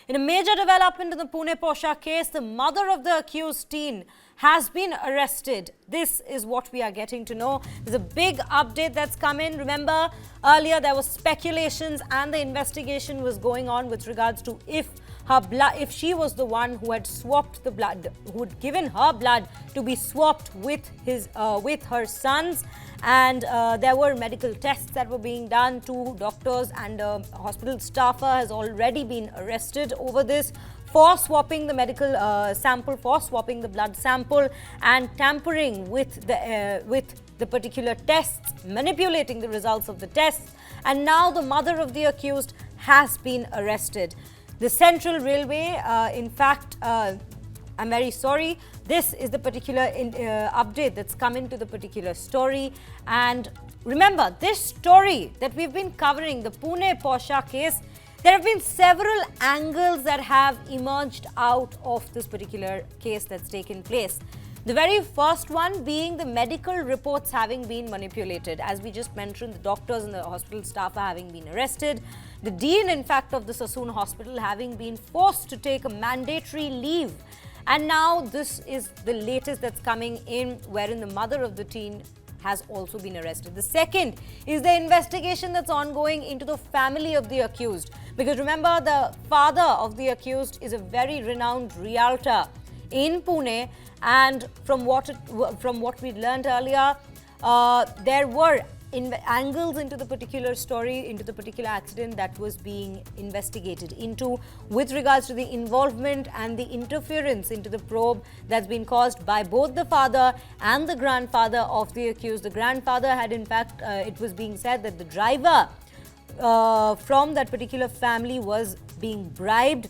In a major development in the Pune Porsche case, the mother of the accused teen has been arrested. This is what we are getting to know. There's a big update that's come in. Remember, earlier there was speculations and the investigation was going on with regards to if she was the one who had swapped the blood, who had given her blood to be swapped with her son's. And there were medical tests that were being done. 2 doctors and a hospital staffer has already been arrested over this for swapping the medical sample, for swapping the blood sample and tampering with the particular tests, manipulating the results of the tests. And now the mother of the accused has been arrested. The Central Railway, in fact, I'm very sorry. This is the particular update that's come into the particular story. And remember, this story that we've been covering, the Pune Porsche case, there have been several angles that have emerged out of this particular case that's taken place. The very first one being the medical reports having been manipulated. As we just mentioned, the doctors and the hospital staff are having been arrested. The dean, in fact, of the Sassoon Hospital having been forced to take a mandatory leave. And now this is the latest that's coming in, wherein the mother of the teen has also been arrested. The second is the investigation that's ongoing into the family of the accused. Because remember, the father of the accused is a very renowned realtor in Pune, and from what we learned earlier, there were angles into the particular story, into the particular accident that was being investigated into with regards to the involvement and the interference into the probe that's been caused by both the father and the grandfather of the accused. The grandfather had, in fact, it was being said that the driver from that particular family was being bribed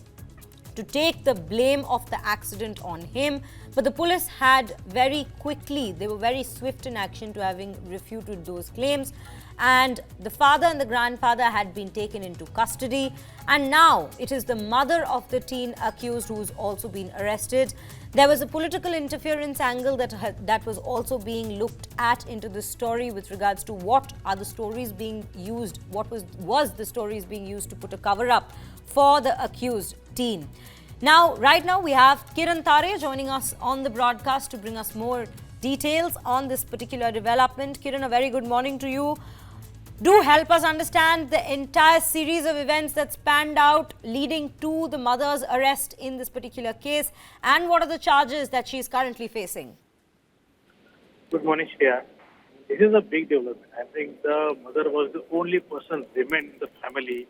to take the blame of the accident on him. But the police had very quickly, they were very swift in action to having refuted those claims. And the father and the grandfather had been taken into custody. And now it is the mother of the teen accused who's also been arrested. There was a political interference angle that was also being looked at into the story with regards to what are the stories being used, what was the stories being used to put a cover up for the accused teen. Now, right now we have Kiran Tare joining us on the broadcast to bring us more details on this particular development. Kiran, a very good morning to you. Do help us understand the entire series of events that's panned out leading to the mother's arrest in this particular case, and what are the charges that she is currently facing? Good morning, Shreya. This is a big development. I think the mother was the only person remained in the family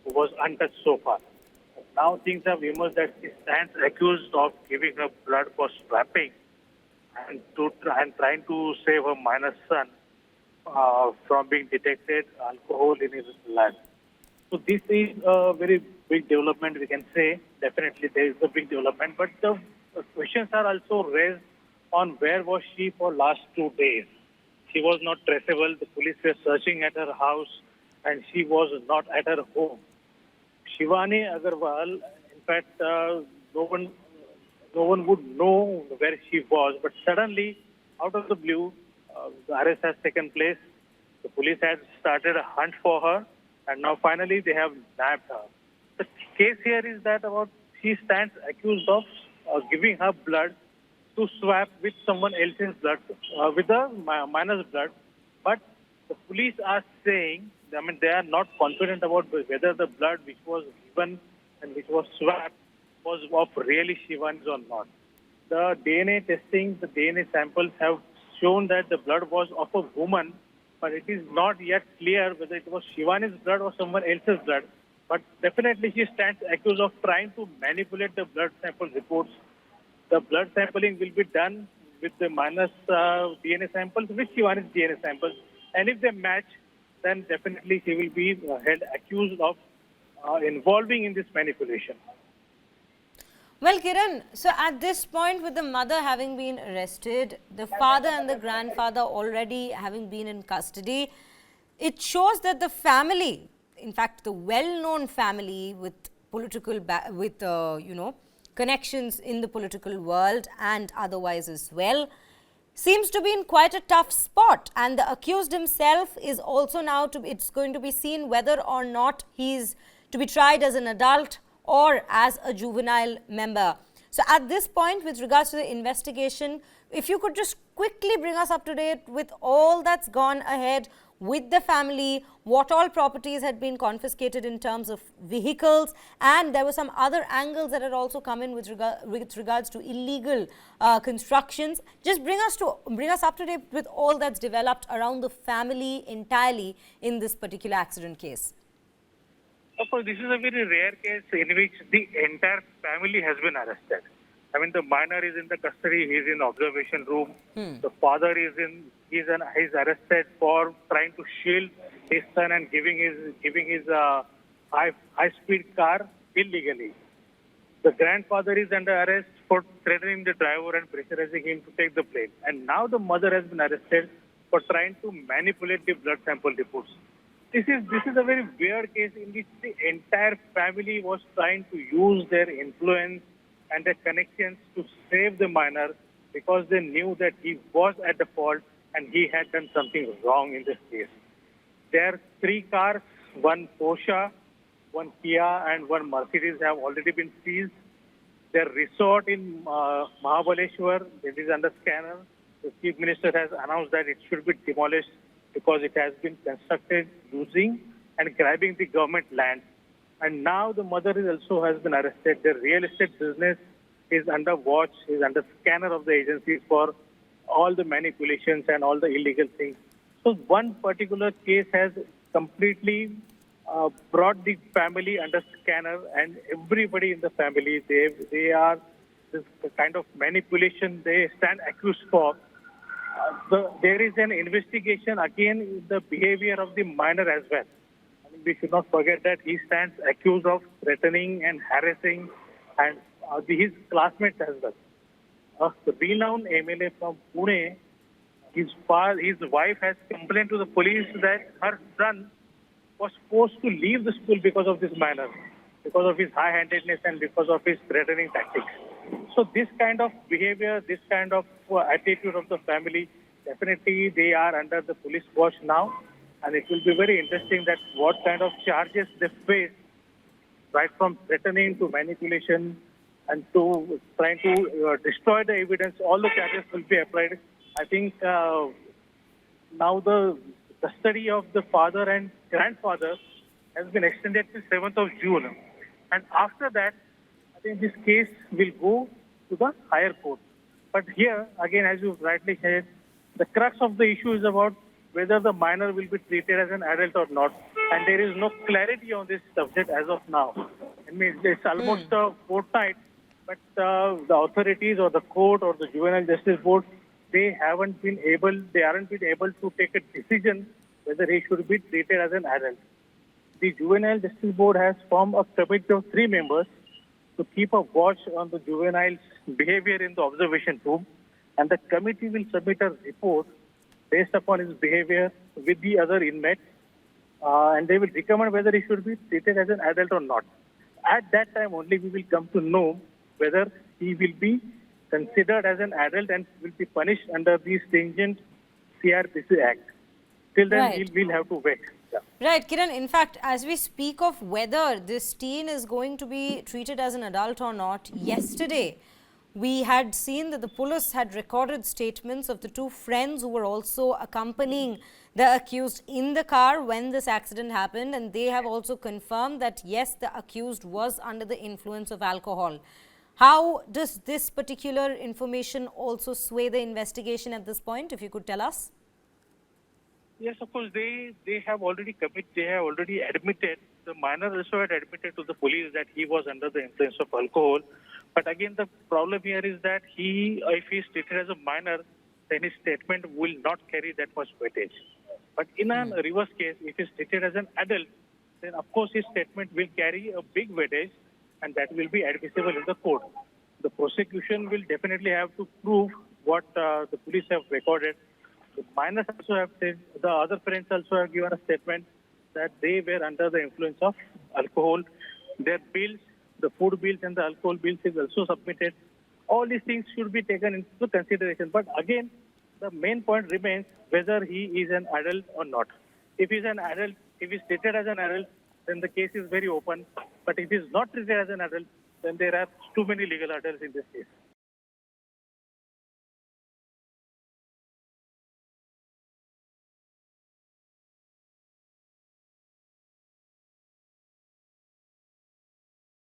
who was untouched so far. Now things have emerged that she stands accused of giving her blood for swapping and trying to save her minor son from being detected alcohol in his blood. So this is a very big development, we can say. Definitely there is a big development, but the questions are also raised on where was she for last 2 days. She was not traceable. The police were searching at her house and she was not at her home. Shivani Agarwal, in fact, no one would know where she was, but suddenly, out of the blue, the arrest has taken place. The police had started a hunt for her, and now finally they have nabbed her. The case here is that she stands accused of giving her blood to swap with someone else's blood, with the minor's blood, but the police are saying, they are not confident about whether the blood which was given and which was swapped was of really Shivani's or not. The DNA testing, the DNA samples have shown that the blood was of a woman, but it is not yet clear whether it was Shivani's blood or someone else's blood. But definitely she stands accused of trying to manipulate the blood sample reports. The blood sampling will be done with the minor's DNA samples, with Shivani's DNA samples. And if they match, then definitely she will be held accused of involving in this manipulation. Well, Kiran, so at this point, with the mother having been arrested, the father and the grandfather already having been in custody, it shows that the family, in fact, the well-known family with political, connections in the political world and otherwise as well, seems to be in quite a tough spot. And the accused himself is also now it's going to be seen whether or not he's to be tried as an adult or as a juvenile member. So at this point, with regards to the investigation, if you could just quickly bring us up to date with all that's gone ahead with the family, what all properties had been confiscated in terms of vehicles, and there were some other angles that had also come in with regards to illegal constructions. Just bring us up to date with all that's developed around the family entirely in this particular accident case. Of course, this is a very rare case in which the entire family has been arrested. I mean, the minor is in the custody, he is in observation room. The father is arrested for trying to shield his son and giving his high-speed car illegally. The grandfather is under arrest for threatening the driver and pressurizing him to take the blame. And now the mother has been arrested for trying to manipulate the blood sample reports. This is a very weird case in which the entire family was trying to use their influence and their connections to save the minor because they knew that he was at the fault and he had done something wrong in this case. There are 3 cars, 1 Porsche, 1 Kia and 1 Mercedes have already been seized. Their resort in Mahabaleshwar, it is under scanner. The Chief Minister has announced that it should be demolished because it has been constructed using and grabbing the government land. And now the mother also has been arrested. The real estate business is under watch, is under scanner of the agencies for all the manipulations and all the illegal things. So one particular case has completely brought the family under scanner, and everybody in the family, they are this kind of manipulation they stand accused for. There is an investigation again in the behavior of the minor as well. I mean, we should not forget that he stands accused of threatening and harassing and his classmates as well. The renowned MLA from Pune, his wife has complained to the police that her son was forced to leave the school because of this minor, because of his high-handedness and because of his threatening tactics. So this kind of behavior, this kind of attitude of the family, definitely they are under the police watch now. And it will be very interesting that what kind of charges they face, right from threatening to manipulation and to trying to destroy the evidence. All the charges will be applied. I think now the custody of the father and grandfather has been extended to 7th of June. And after that, I think this case will go to the higher court. But here, again, as you rightly said, the crux of the issue is about whether the minor will be treated as an adult or not. And there is no clarity on this subject as of now. I mean, it's almost a fortnight, but the authorities or the court or the Juvenile Justice Board, they aren't been able to take a decision whether he should be treated as an adult. The Juvenile Justice Board has formed a committee of 3 members to keep a watch on the juvenile's behavior in the observation room, and the committee will submit a report based upon his behavior with the other inmates, and they will recommend whether he should be treated as an adult or not. At that time only we will come to know whether he will be considered as an adult and will be punished under the stringent CRPC Act. Till then, Right. we'll have to wait. Yeah. Right, Kiran. In fact, as we speak of whether this teen is going to be treated as an adult or not, yesterday we had seen that the police had recorded statements of the 2 friends who were also accompanying the accused in the car when this accident happened, and they have also confirmed that yes, the accused was under the influence of alcohol. How does this particular information also sway the investigation at this point, if you could tell us? Yes, of course, they have already admitted, the minor also had admitted to the police that he was under the influence of alcohol. But again, the problem here is that if he is treated as a minor, then his statement will not carry that much weightage. But in a reverse case, if he is treated as an adult, then of course his statement will carry a big weightage and that will be admissible in the court. The prosecution will definitely have to prove what the police have recorded. The minors also have said, the other friends also have given a statement that they were under the influence of alcohol. Their bills, the food bills and the alcohol bills is also submitted. All these things should be taken into consideration. But again, the main point remains whether he is an adult or not. If he is an adult, if he is treated as an adult, then the case is very open. But if he is not treated as an adult, then there are too many legal hurdles in this case.